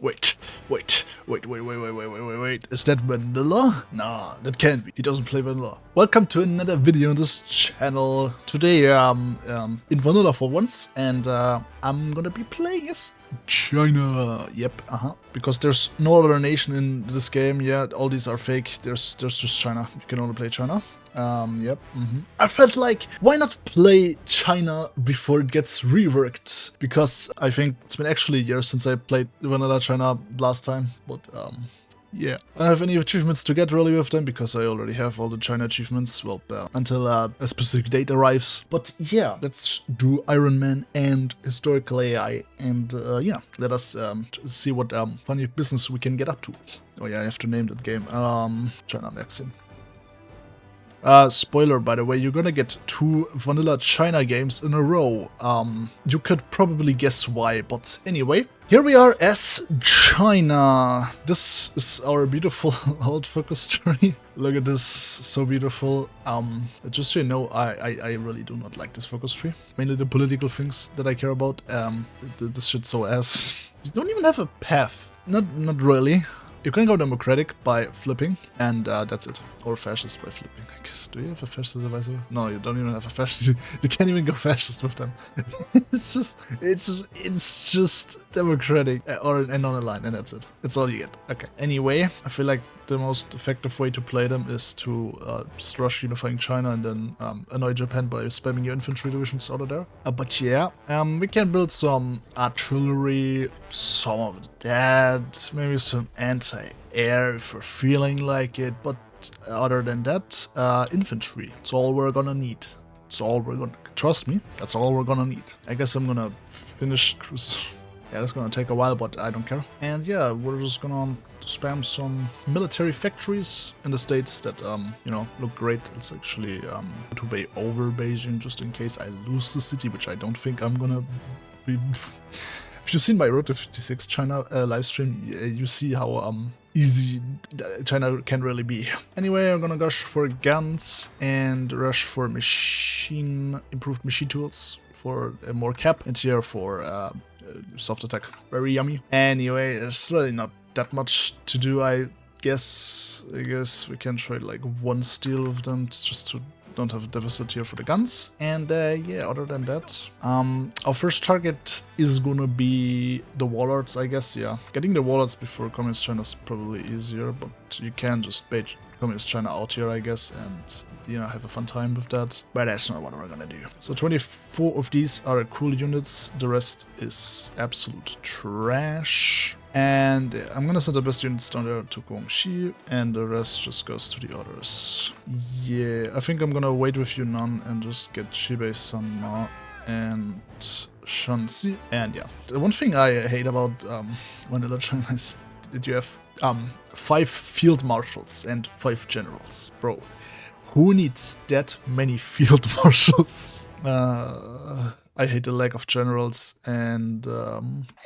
Wait. Is that vanilla? Nah, that can't be. He doesn't play vanilla. Welcome to another video on this channel. Today, in vanilla for once, and I'm gonna be playing as China. Yep, because there's no other nation in this game. Yeah, all these are fake. There's just China. You can only play China. Yep. I felt like, why not play China before it gets reworked? Because I think it's been actually years since I played Vanilla China last time, but yeah. I don't have any achievements to get really with them, because I already have all the China achievements, well, until a specific date arrives. But yeah, let's do Iron Man and Historical AI, and yeah, let us see what funny business we can get up to. Oh yeah, I have to name that game. China Maxim. Spoiler, by the way, you're gonna get 2 vanilla China games in a row. You could probably guess why, but anyway. Here we are as China. This is our beautiful old focus tree. Look at this, so beautiful. Just so you know, I really do not like this focus tree. Mainly the political things that I care about. This shit's so ass. You don't even have a path. Not really. You can go democratic by flipping, and that's it. Or fascist by flipping, I guess. Do you have a fascist advisor? No, you don't even have a fascist. You can't even go fascist with them. it's just democratic and on a line, and that's it. That's all you get. Okay. Anyway, I feel like the most effective way to play them is to just rush unifying China and then annoy Japan by spamming your infantry divisions out of there. But yeah, we can build some artillery, some of that, maybe some anti-air if we're feeling like it, but other than that, infantry. It's all we're gonna need. It's all we're gonna, trust me, that's all we're gonna need. I guess I'm gonna finish cruise. Yeah, it's gonna take a while, but I don't care. And yeah, we're just gonna spam some military factories in the states that, you know, look great. It's actually to bay over Beijing, just in case I lose the city, which I don't think I'm gonna be. If you've seen my Road to 56 China live stream, you see how easy China can really be. Anyway, I'm gonna rush for guns and rush for improved machine tools for more cap, and here for soft attack. Very yummy. Anyway, there's really not that much to do. I guess we can trade like 1 steel with them just to don't have a deficit here for the guns. And yeah, other than that, our first target is gonna be the warlords, I guess. Yeah, getting the warlords before Communist China is probably easier, but you can just bait Communist China out here, I guess, and, you know, have a fun time with that. But that's not what we're gonna do. So 24 of these are cool units, the rest is absolute trash. And I'm gonna send the best units down there to Guangxi, and the rest just goes to the others. Yeah, I think I'm gonna wait with Yunnan and just get Shibei Sanma and Shanxi. And yeah, the one thing I hate about Vanilla China is that you have 5 field marshals and 5 generals. Bro, who needs that many field marshals? I hate the lack of generals, and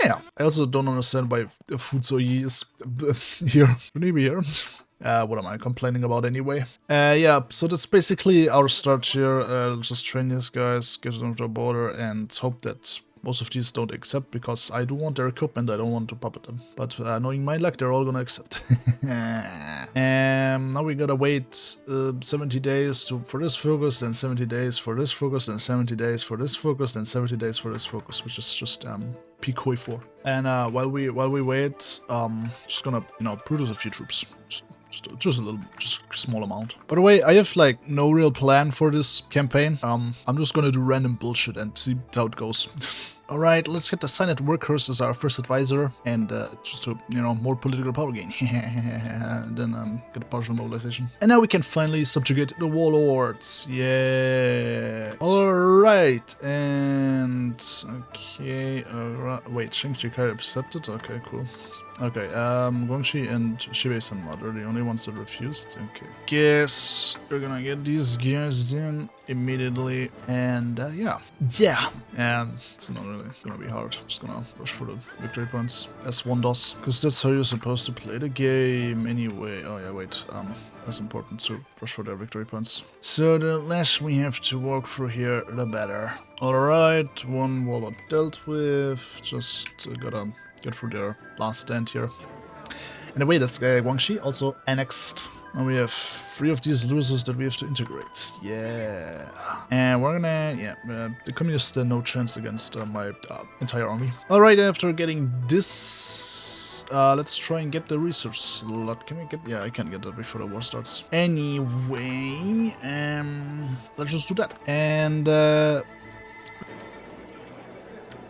yeah, I also don't understand why Fuzoyi is here. Maybe here. What am I complaining about anyway? Yeah, so that's basically our start here. Just train these guys, get them to the border, and hope that most of these don't accept, because I do want their equipment, I don't want to puppet them. But knowing my luck, they're all gonna accept. Now we gotta wait 70 days for this focus, then 70 days for this focus, then 70 days for this focus, then 70 days for this focus, which is just peak Hoi 4. And while we wait, just gonna, you know, produce a few troops. Just a small amount. By the way, I have like no real plan for this campaign. I'm just gonna do random bullshit and see how it goes. Alright, let's get the Signet Workers as our first advisor, and just to, you know, more political power gain. Then get a partial mobilization. And now we can finally subjugate the warlords. Yeah. Alright, and okay, wait, Shingchikai accepted? Okay, cool. Okay, Guangxi and Shibei Sanma are the only ones that refused. Okay. Guess we're gonna get these guys in immediately, and yeah. It's not really gonna be hard. Just gonna rush for the victory points as one does, because that's how you're supposed to play the game anyway. Oh yeah, wait. That's important to rush for their victory points. So the less we have to walk through here, the better. Alright, one warlord dealt with. Just gotta get through their last stand here. Anyway, that's Guangxi also annexed. And we have 3 of these losers that we have to integrate. Yeah. And we're gonna, the communists stand no chance against my entire army. Alright, after getting this, let's try and get the research slot. Can we get, yeah, I can get that before the war starts. Anyway, let's just do that. And,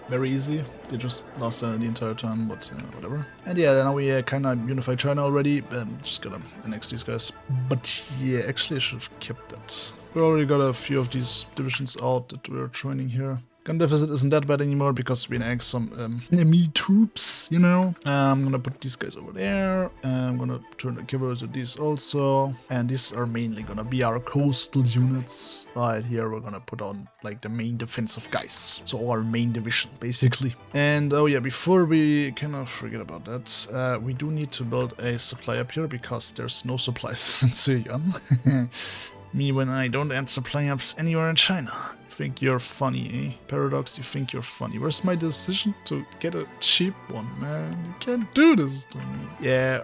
very easy. They just lost the entire time, but whatever. And yeah, now we kind of unified China already. Just gotta annex these guys. But yeah, actually I should have kept that. We already got a few of these divisions out that we're training here. Gun deficit isn't that bad anymore because we annexed some enemy troops, you know. I'm gonna put these guys over there. I'm gonna turn the cavalry to these also. And these are mainly gonna be our coastal units. Right here we're gonna put on like the main defensive guys. So our main division, basically. And oh yeah, before we kind of forget about that, we do need to build a supply up here because there's no supplies in Xinjiang. Me when I don't add supply ups anywhere in China. Think you're funny, eh? Paradox, you think you're funny. Where's my decision to get a cheap one, man? You can't do this to me. Yeah,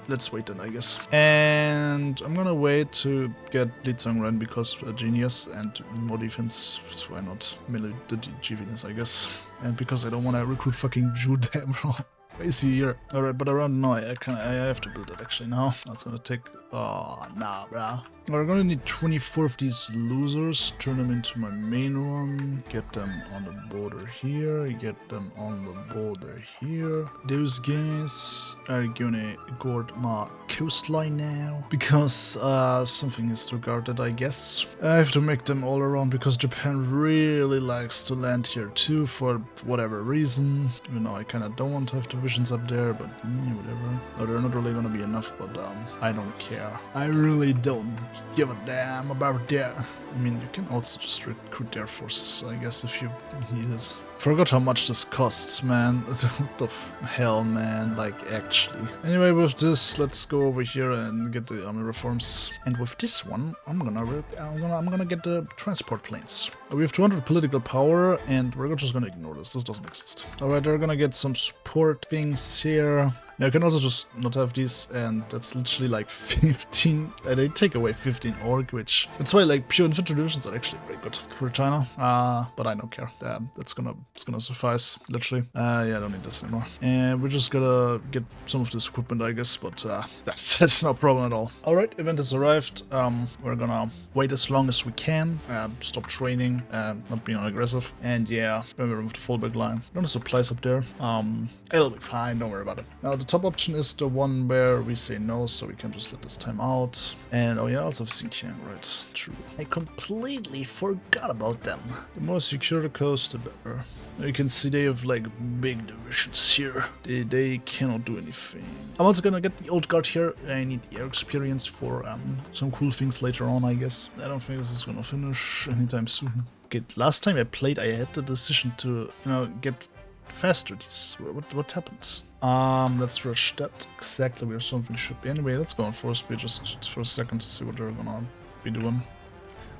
let's wait then, I guess. And I'm gonna wait to get Li Zhongren because a genius and more defense. So why not the genius, I guess. And because I don't want to recruit fucking Jude, bro. Crazy here. Alright, but around now I have to build it actually now. That's gonna take... Oh, nah, bruh. We're gonna need 24 of these losers, turn them into my main one, get them on the border here, get them on the border here. Those guys are gonna guard my coastline now, because something is to guard it, I guess. I have to make them all around, because Japan really likes to land here too, for whatever reason. You know, I kinda don't want to have divisions up there, but whatever. Oh, they're not really gonna be enough, but I don't care. I really don't give a damn about that. I mean, you can also just recruit their forces, I guess, if you need it. Forgot how much this costs, man. What the hell, man? Like, actually. Anyway, with this, let's go over here and get the army reforms. And with this one, I'm gonna get the transport planes. We have 200 political power, and we're just gonna ignore this. This doesn't exist. Alright, they're gonna get some support things here. Now, I can also just not have these, and that's literally like 15. They take away 15 org, which that's why like pure infantry divisions are actually very good for China. But I don't care. It's gonna suffice, literally. Yeah, I don't need this anymore. And we're just gonna get some of this equipment, I guess. But that's no problem at all. All right, event has arrived. We're gonna wait as long as we can. Stop training, not being aggressive, and yeah, when we remove the fallback line, don't have supplies up there. It'll be fine. Don't worry about it. Now the top option is the one where we say no, so we can just let this time out. And oh yeah, also Xinjiang, right? True. I completely forgot about them. The more secure the coast, the better. Now you can see they have like big divisions here. They cannot do anything. I'm also gonna get the old guard here. I need the air experience for some cool things later on, I guess. I don't think this is gonna finish anytime soon. Okay, last time I played, I had the decision to, you know, get faster. What happened? Let's rush that exactly where something should be. Anyway, let's go on force speed just for a second to see what they're gonna be doing.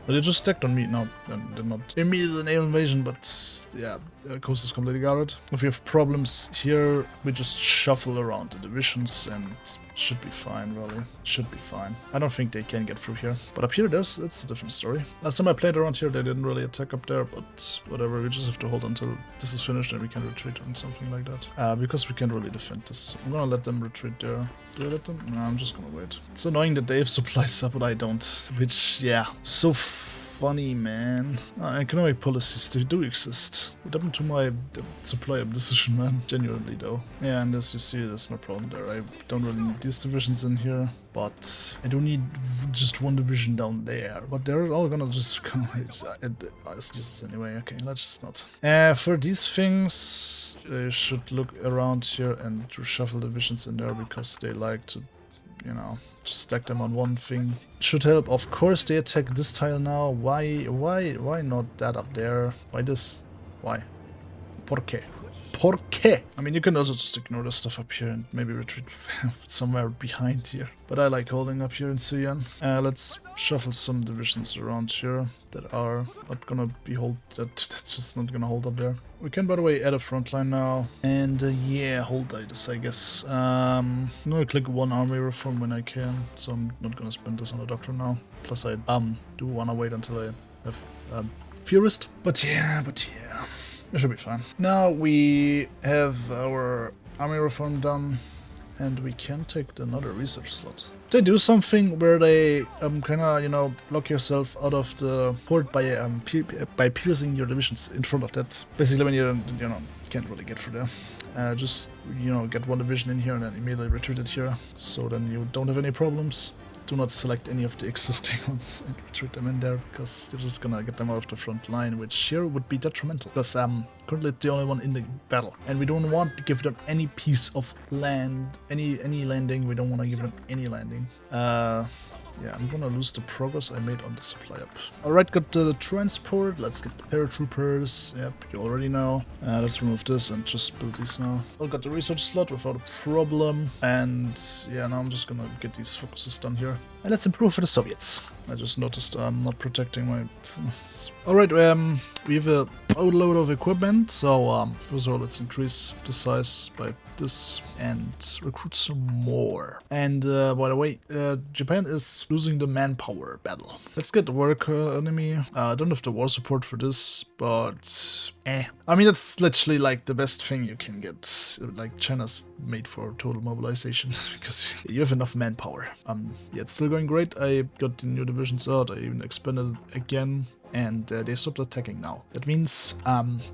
But they just stacked on me. No, they're not immediate naval invasion, but yeah, the coast is completely guarded. If we have problems here, we just shuffle around the divisions and it should be fine, really. Should be fine. I don't think they can get through here. But up here, that's a different story. Last time I played around here, they didn't really attack up there, but whatever, we just have to hold until this is finished and we can retreat or something like that. Because we can't really defend this. I'm gonna let them retreat there. Do I let them? No, I'm just gonna wait. It's annoying that they have supplies up, but I don't. Which, yeah, so funny, man. Economic policies, they do exist. What happened to my supply of decision, man? Genuinely, though. Yeah, and as you see, there's no problem there. I don't really need these divisions in here, but I do need just one division down there. But they're all gonna just come. Let's use this anyway. Okay, let's just not. For these things, I should look around here and shuffle divisions in there because they like to, you know, just stack them on one thing. Should help. Of course they attack this tile now. Why not that up there? Why this? Why? ¿Por qué? por qué? I mean, you can also just ignore the stuff up here and maybe retreat somewhere behind here. But I like holding up here in Suyan. Let's shuffle some divisions around here that are not gonna be that's just not gonna hold up there. We can, by the way, add a front line now. And yeah, hold this, I guess. I'm gonna click one army reform when I can, so I'm not gonna spend this on a doctor now. Plus I do wanna wait until I have Furist. But yeah, it should be fine. Now we have our army reform done, and we can take another research slot. They do something where they kind of, you know, lock yourself out of the port by piercing your divisions in front of that. Basically, when you know, can't really get through there. Just, you know, get one division in here and then immediately retreat it here, so then you don't have any problems. Do not select any of the existing ones and retreat them in there, because you're just gonna get them out of the front line, which here would be detrimental, because currently it's the only one in the battle, and we don't want to give them any piece of land, any landing. We don't want to give them any landing. Yeah, I'm gonna lose the progress I made on the supply up. Alright, got the transport. Let's get the paratroopers. Yep, you already know. Let's remove this and just build these now. Well, got the research slot without a problem. And yeah, now I'm just gonna get these focuses done here. And let's improve for the Soviets. I just noticed I'm not protecting my... Alright, we have a boatload of equipment, so first of all, let's increase the size by this and recruit some more. And by the way, Japan is losing the manpower battle. Let's get the work enemy. I don't have the war support for this, but I mean, that's literally like the best thing you can get. Like, China's made for total mobilization because you have enough manpower. Yeah, it's still going great. I got the new divisions out. I even expanded again. And they stopped attacking now. That means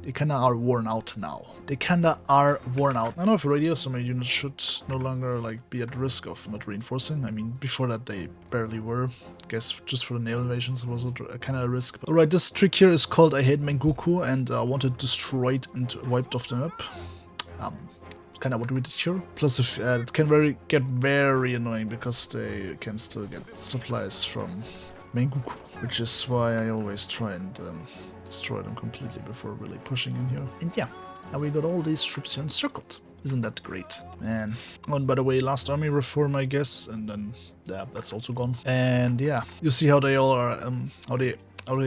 they kinda are worn out now. I know of radio, so my units should no longer like be at risk of not reinforcing. I mean, before that they barely were. I guess just for the naval invasions it was a kinda a risk. Alright, this trick here is called I hate Mengoku, and I want it destroyed and wiped off the map. Kind of what we did here. Plus, if, it can get very annoying because they can still get supplies from Mengoku, which is why I always try and destroy them completely before really pushing in here. And yeah, now we got all these troops here encircled. Isn't that great? And by the way, last army reform, I guess, and then yeah, that's also gone. And yeah, you see how they all are, how they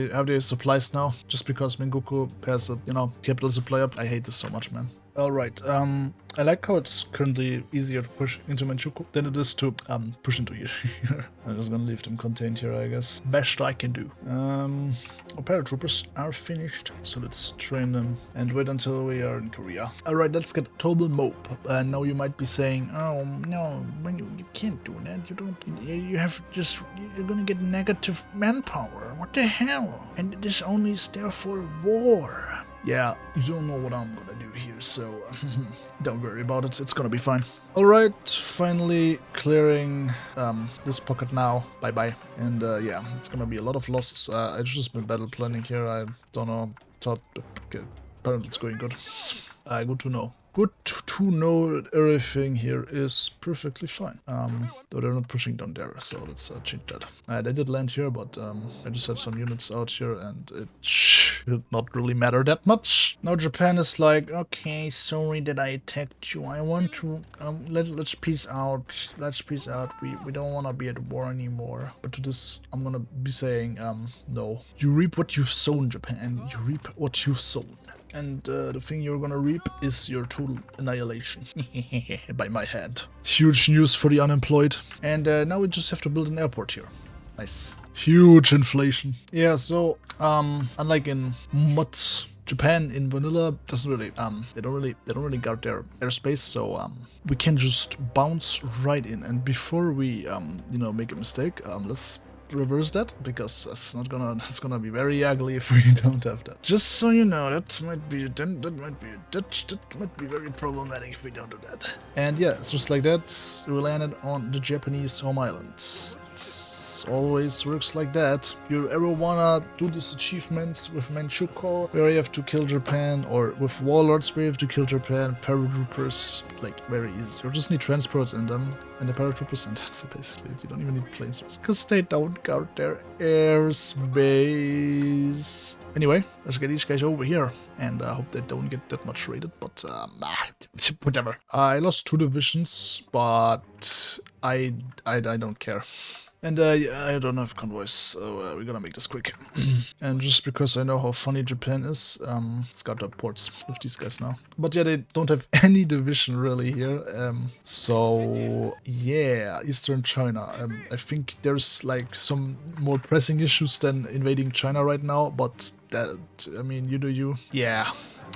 have their supplies now, just because Mengoku has a, you know, capital supply up. I hate this so much, man. Alright, I like how it's currently easier to push into Manchukuo than it is to push into here. I'm just gonna leave them contained here, I guess. Best I can do. Our paratroopers are finished, so let's train them and wait until we are in Korea. Alright, let's get Tobel Mope. Now you might be saying, oh no, you can't do that. You're gonna get negative manpower. What the hell? And this only is there for war. Yeah, you don't know what I'm gonna do here, so don't worry about it, it's gonna be fine. Alright, finally clearing this pocket now, bye-bye. And yeah, it's gonna be a lot of losses. I've just been battle planning here, I don't know, okay, apparently it's going good. Good to know. Good to know that everything here is perfectly fine. Though they're not pushing down there, so let's change that. They did land here, but I just had some units out here, and it should not really matter that much. Now Japan is like, okay, sorry that I attacked you. I want to let's peace out. Let's peace out. We don't want to be at war anymore. But to this, I'm gonna be saying, no. You reap what you've sown, Japan. You reap what you've sown. And the thing you're gonna reap is your total annihilation by my hand. Huge news for the unemployed. And now we just have to build an airport here. Nice. Huge inflation. Yeah, so unlike in mods, Japan in vanilla doesn't really they don't really guard their airspace, so we can just bounce right in. And before we you know, make a mistake, let's reverse that, because it's gonna be very ugly if we don't have that. Just so you know, that might be very problematic if we don't do that. And yeah, it's just like that. We landed on the Japanese home islands. So always works like that. You ever wanna do these achievements with Manchukuo, where you have to kill Japan, or with Warlords, where you have to kill Japan, paratroopers, like very easy. You just need transports in them, and the paratroopers, and that's it basically. You don't even need planes, because they don't guard their airspace. Anyway, let's get these guys over here, and I hope they don't get that much raided, but whatever. I lost 2 divisions, but I don't care. And I don't have convoys, so we're gonna make this quick. And just because I know how funny Japan is, it's got up ports with these guys now. But yeah, they don't have any division really here. So yeah, Eastern China. I think there's like some more pressing issues than invading China right now, but that, I mean, you do you. Yeah.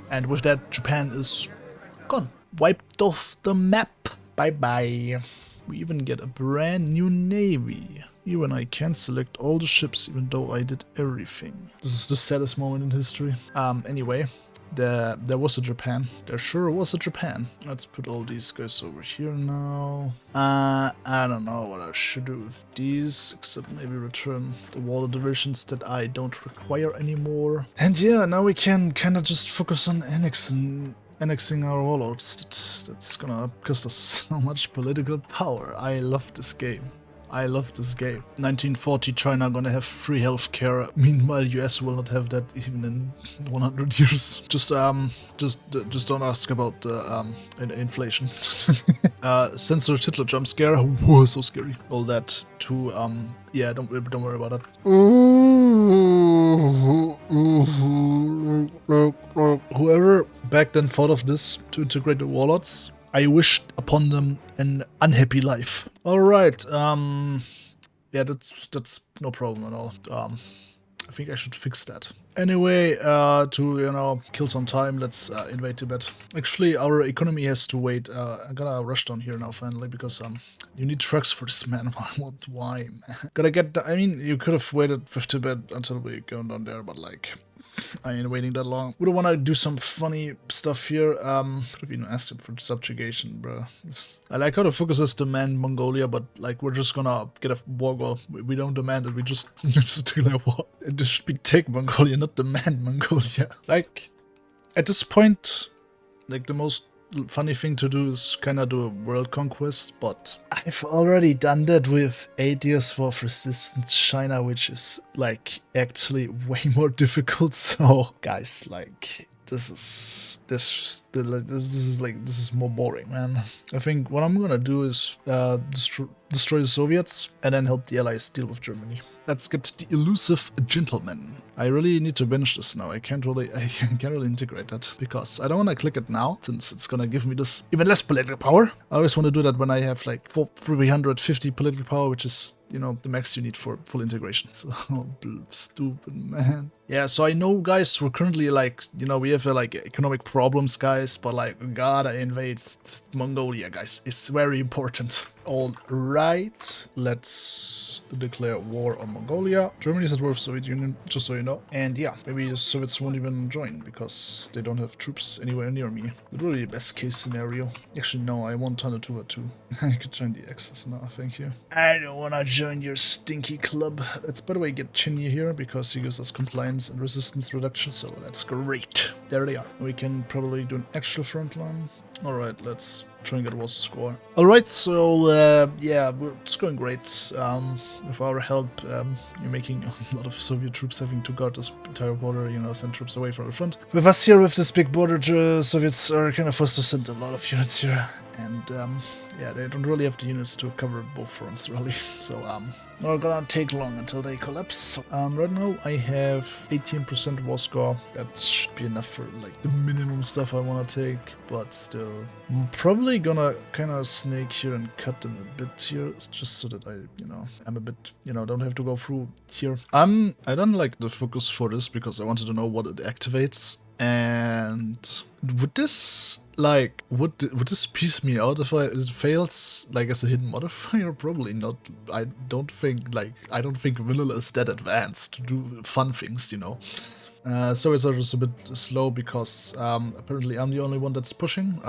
And with that, Japan is gone. Wiped off the map. Bye-bye. We even get a brand new navy. Even I can select all the ships, even though I did everything. This is the saddest moment in history. Anyway, there was a Japan. There sure was a Japan. Let's put all these guys over here now. I don't know what I should do with these, except maybe return the water divisions that I don't require anymore. And yeah, now we can kind of just focus on annexing our warlords. That's gonna cost us so much political power. I love this game. 1940 China gonna have free healthcare. Meanwhile, US will not have that even in 100 years. Just don't ask about inflation. Censored Hitler jump scare. Whoa, so scary. All that to yeah, don't worry about that. Whoever back then thought of this to integrate the warlords, I wished upon them an unhappy life. Alright, yeah, that's no problem at all. I think I should fix that. Anyway, to, you know, kill some time, let's invade Tibet. Actually, our economy has to wait. I'm gonna rush down here now finally, because you need trucks for this, man. Why, man? Gotta get I mean, you could have waited with Tibet until we go down there, but like, I ain't waiting that long. We don't want to do some funny stuff here. Could have even asked him for subjugation, bro. I like how the focus demand Mongolia, but like, we're just gonna get a war goal. We don't demand it, we just declare war. It should be take Mongolia, not demand Mongolia. Like, at this point, like, the most funny thing to do is kind of do a world conquest, but I've already done that with 8 years for resistant China, which is like actually way more difficult. So guys, like, this is more boring, man. I think what I'm gonna do is destroy the Soviets and then help the Allies deal with Germany. Let's get the elusive gentleman. I really need to bench this now. I can't really integrate that, because I don't want to click it now, since it's gonna give me this even less political power. I always want to do that when I have like 350 political power, which is, you know, the max you need for full integration. So stupid, man. Yeah, so I know, guys, we're currently like, you know, we have like economic problems, guys, but like, we gotta invade Mongolia, guys. It's very important. All right, let's declare war on Mongolia. Germany is at war with Soviet Union, just so you know. And yeah, maybe the Soviets won't even join because they don't have troops anywhere near me. Literally best case scenario. Actually, no, I want Tanatu too. I could join the Axis now, thank you. I don't want to join your stinky club. Let's, by the way, get Chinyi here because he gives us compliance and resistance reduction, so that's great. There they are. We can probably do an extra front line. Alright, let's try and get a war score. Alright, so yeah, it's going great. With our help, you're making a lot of Soviet troops having to guard this entire border, you know, send troops away from the front. With us here, with this big border, Soviets are kind of forced to send a lot of units here. And yeah, they don't really have the units to cover both fronts, really. So not gonna take long until they collapse. Right now I have 18% war score. That should be enough for like the minimum stuff I want to take, but still, I'm probably gonna kind of snake here and cut them a bit here, just so that I, you know, I'm a bit, you know, don't have to go through here. I don't like the focus for this because I wanted to know what it activates. And would this, like, would this piece me out if it fails, like, as a hidden modifier? Probably not. I don't think vanilla is that advanced to do fun things, you know. So it's just a bit slow because apparently I'm the only one that's pushing.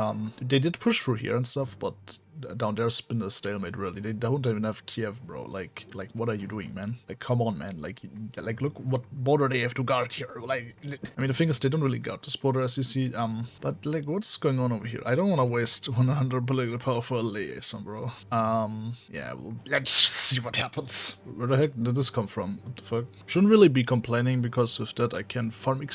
They did push through here and stuff, but down there's been a stalemate, really. They don't even have Kiev, bro. Like what are you doing, man? Like, come on, man. Like look what border they have to guard here. Like, I mean, the thing is, they don't really guard this border, as you see. But like, what's going on over here? I don't want to waste 100 political power for a liaison, bro. Yeah, well, let's see what happens. Where the heck did this come from? What the fuck? Shouldn't really be complaining, because with that I can farm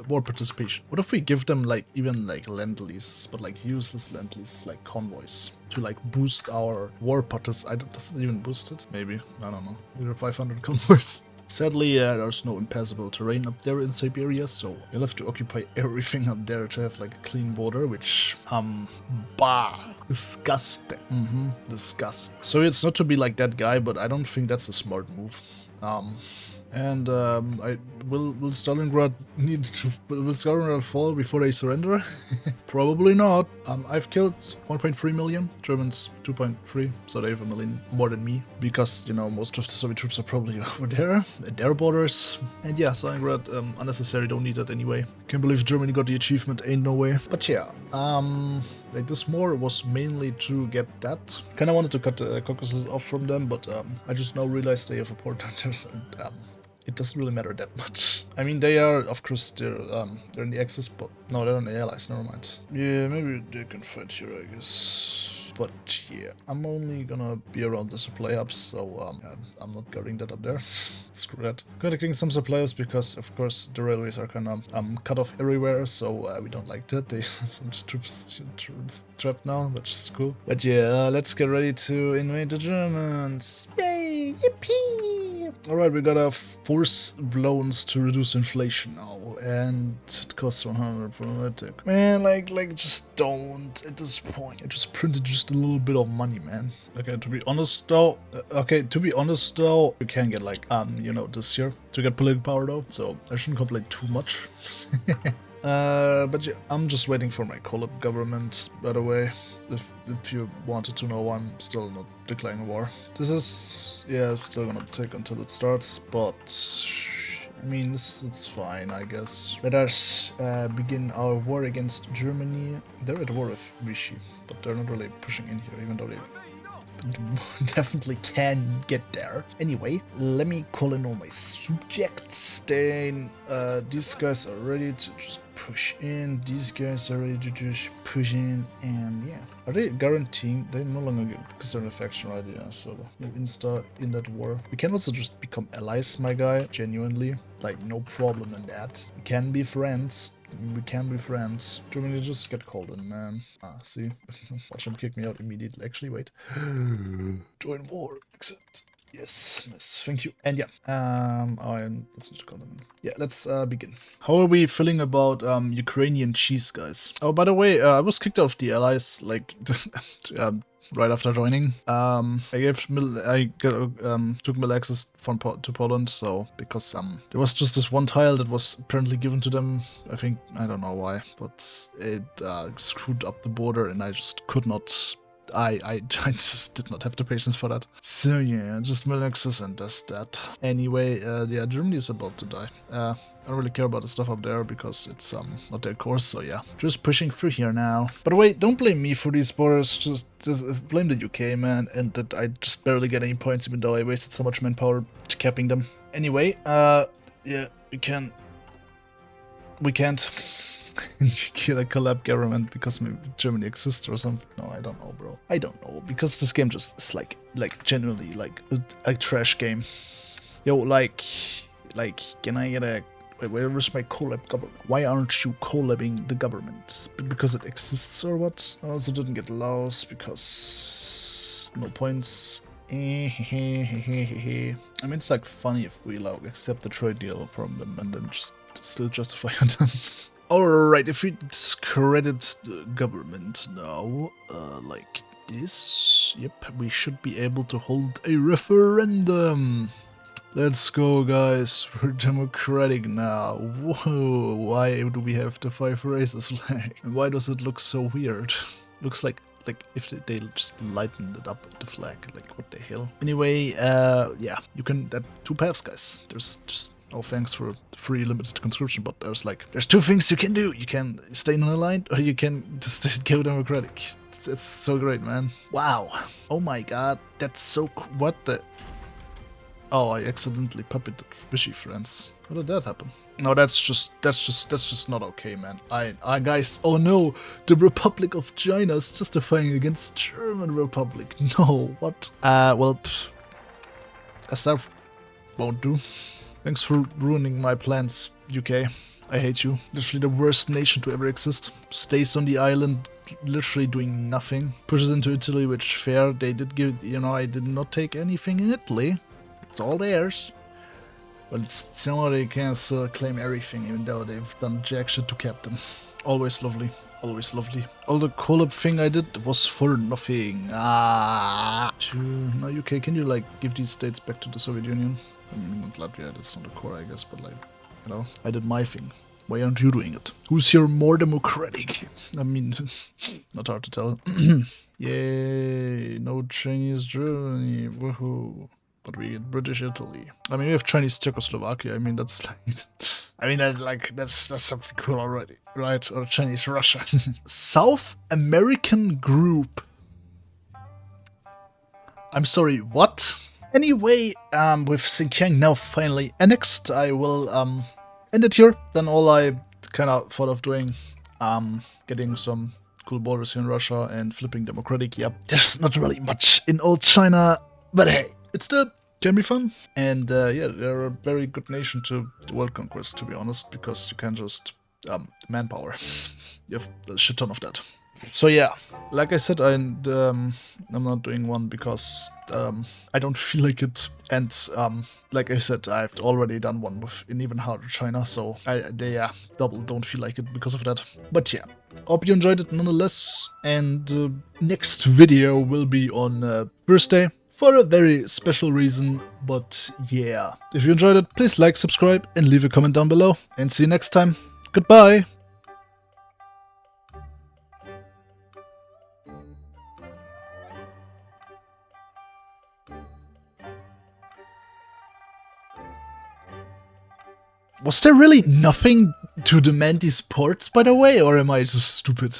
war participation. What if we give them like even like land leases, but like useless land leases like convoys to like boost our war participation? Does it even boost it? Maybe, I don't know. Maybe 500 convoys. Sadly, there's no impassable terrain up there in Siberia, so you'll have to occupy everything up there to have like a clean border, which, disgusting. Disgusting. So it's not to be like that guy, but I don't think that's a smart move. Will Stalingrad fall before they surrender? Probably not. I've killed 1.3 million, Germans 2.3, so they have a million more than me, because, you know, most of the Soviet troops are probably over there, at their borders. And yeah, Stalingrad, unnecessary, don't need that anyway. Can't believe Germany got the achievement, ain't no way. But yeah, like this war was mainly to get that. Kinda wanted to cut the Caucasus off from them, but I just now realized they have a port hunters, and it doesn't really matter that much. I mean, they are, of course, they're in the Axis, but no, they're on the Allies, never mind. Yeah, maybe they can fight here, I guess. But yeah, I'm only gonna be around the supply hubs, so yeah, I'm not guarding that up there. Screw that. Contacting some supply hubs because, of course, the railways are kind of cut off everywhere, so we don't like that. They have some troops trapped now, which is cool. But yeah, let's get ready to invade the Germans. Yay! Yippee! Alright, we gotta force loans to reduce inflation now, and it costs 100 per tick. Man, like, just don't at this point. I just printed just a little bit of money, man. Okay, to be honest though, you can get like, you know, this year to get political power though, so I shouldn't complain too much. But yeah, I'm just waiting for my collab government, by the way, if you wanted to know. I'm still not declaring war. This is, yeah, still gonna take until it starts, but I mean, it's fine, I guess. Let us begin our war against Germany. They're at war with Vichy, but they're not really pushing in here, even though they definitely can get there. Anyway, let me call in all my subjects. Then these guys are ready to just push in. These guys are ready to just push in, and yeah. Are they guaranteeing? They no longer get, because they're in a faction, right? Yeah, so no insta in that war. We can also just become allies, my guy. Genuinely, like, no problem in that. We can be friends. We can be friends. Germany just get called in, man. See? Watch them kick me out immediately. Actually, wait. Join war. Accept. Yes, thank you. And yeah, let's just call them. Yeah, let's begin. How are we feeling about Ukrainian cheese, guys? Oh, by the way, I was kicked out of the allies, like, right after joining. I took mill access to Poland, so because there was just this one tile that was apparently given to them. I think, I don't know why, but it screwed up the border, and I just could not. I just did not have the patience for that. So yeah, just mill access and that's that. Anyway, yeah, Germany is about to die. I don't really care about the stuff up there because it's not their course, so yeah. Just pushing through here now. By the way, don't blame me for these borders, just blame the UK, man, and that I just barely get any points even though I wasted so much manpower capping them. Anyway, yeah, we can't kill a collab government because maybe Germany exists or something. No, I don't know, bro. I don't know, because this game just is like genuinely like a trash game. Yo, like, can I get a... Wait, where is my collab government? Why aren't you collabing the government? Because it exists or what? I also didn't get Laos because no points. I mean, it's like funny if we like accept the trade deal from them and then just still justify them. Alright, if we discredit the government now, like this, yep, we should be able to hold a referendum. Let's go, guys, we're democratic now. Whoa, why do we have the 5 races flag? And why does it look so weird? Looks like if they just lightened it up, the flag, like what the hell. Anyway, yeah, you can, 2 paths, guys. There's just... Oh, thanks for free limited conscription, but there's 2 things you can do. You can stay non-aligned, or you can just go democratic. it's so great, man. Wow. Oh my god, that's so what the... Oh, I accidentally puppeted Fishy Friends. How did that happen? No, that's just not okay, man. Guys, oh no, the Republic of China is justifying against German Republic. No, what? Well, as that won't do. Thanks for ruining my plans, UK. I hate you. Literally the worst nation to ever exist. Stays on the island, literally doing nothing. Pushes into Italy, which fair. They did give, you know, I did not take anything in Italy. It's all theirs. But you know, they can still claim everything, even though they've done jack shit to Captain. Always lovely. Always lovely. All the collab thing I did was for nothing. No, UK, can you like give these states back to the Soviet Union? I mean, not Latvia, that's not a core, I guess, but like, you know, I did my thing. Why aren't you doing it? Who's here more democratic? I mean, not hard to tell. Yay, no Chinese Germany, woohoo. But we get British Italy. I mean, we have Chinese Czechoslovakia. I mean, that's like, that's something cool already, right? Or Chinese Russia. South American group. I'm sorry, what? Anyway, with Xinjiang now finally annexed, I will end it here. Then all I kind of thought of doing, getting some cool borders here in Russia and flipping democratic. Yep, there's not really much in old China, but hey, it still can be fun. And yeah, they're a very good nation to world conquest, to be honest, because you can just manpower. You have a shit ton of that. So yeah, like I said, I'm not doing one because I don't feel like it, and like I said, I've already done one with an even harder China, so double don't feel like it because of that. But yeah, hope you enjoyed it nonetheless, and next video will be on Thursday for a very special reason. But yeah, if you enjoyed it, please like, subscribe, and leave a comment down below, and see you next time. Goodbye! Was there really nothing to demand these ports, by the way, or am I just stupid?